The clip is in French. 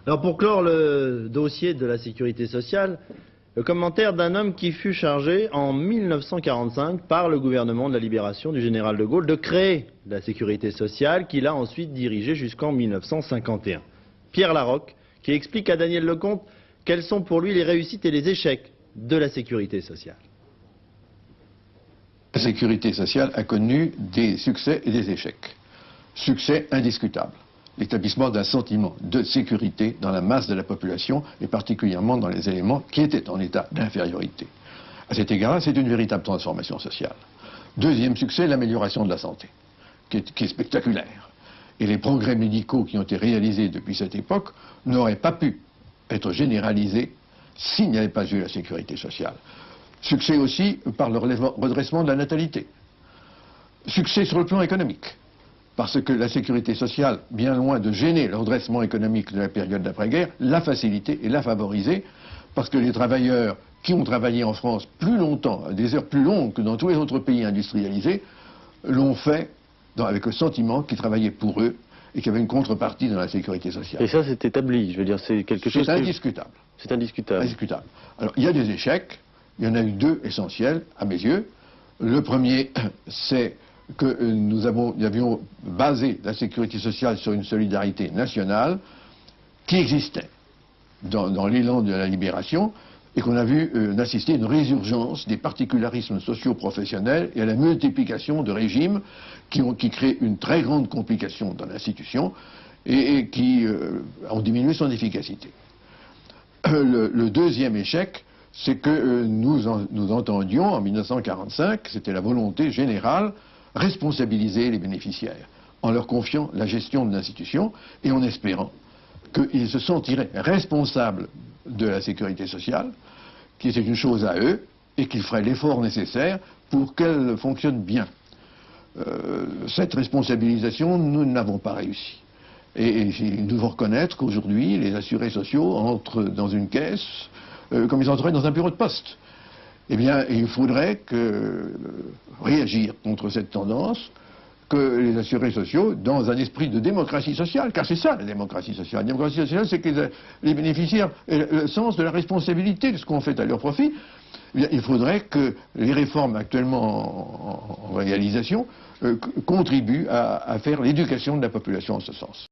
Alors pour clore le dossier de la sécurité sociale, le commentaire d'un homme qui fut chargé en 1945 par le gouvernement de la Libération du général de Gaulle de créer la sécurité sociale qu'il a ensuite dirigée jusqu'en 1951. Pierre Larocque, qui explique à Daniel Lecomte quelles sont pour lui les réussites et les échecs de la sécurité sociale. La sécurité sociale a connu des succès et des échecs. Succès indiscutable. L'établissement d'un sentiment de sécurité dans la masse de la population et particulièrement dans les éléments qui étaient en état d'infériorité. À cet égard-là, c'est une véritable transformation sociale. Deuxième succès, l'amélioration de la santé, qui est spectaculaire. Et les progrès médicaux qui ont été réalisés depuis cette époque n'auraient pas pu être généralisés s'il n'y avait pas eu la sécurité sociale. Succès aussi par le redressement de la natalité. Succès sur le plan économique. Parce que la sécurité sociale, bien loin de gêner le redressement économique de la période d'après-guerre, l'a facilité et l'a favorisé, parce que les travailleurs qui ont travaillé en France plus longtemps, à des heures plus longues que dans tous les autres pays industrialisés, l'ont fait avec le sentiment qu'ils travaillaient pour eux et qu'il y avait une contrepartie dans la sécurité sociale. Et ça, c'est établi, je veux dire, c'est quelque chose... C'est indiscutable. C'est indiscutable. Indiscutable. Alors, il y a des échecs, il y en a eu deux essentiels, à mes yeux. Le premier, c'est que nous avions basé la sécurité sociale sur une solidarité nationale qui existait dans l'élan de la libération et qu'on a vu assister à une résurgence des particularismes socio-professionnels et à la multiplication de régimes qui créent une très grande complication dans l'institution et qui ont diminué son efficacité. Le deuxième échec, c'est que nous entendions en 1945, c'était la volonté générale, responsabiliser les bénéficiaires en leur confiant la gestion de l'institution et en espérant qu'ils se sentiraient responsables de la sécurité sociale, qui était une chose à eux, et qu'ils feraient l'effort nécessaire pour qu'elle fonctionne bien. Cette responsabilisation, nous n'avons pas réussi. Et nous devons reconnaître qu'aujourd'hui, les assurés sociaux entrent dans une caisse comme ils entraient dans un bureau de poste. Eh bien, il faudrait réagir contre cette tendance, que les assurés sociaux, dans un esprit de démocratie sociale, car c'est ça la démocratie sociale. La démocratie sociale, c'est que les bénéficiaires aient le sens de la responsabilité de ce qu'on fait à leur profit. Eh bien, il faudrait que les réformes actuellement en réalisation contribuent à faire l'éducation de la population en ce sens.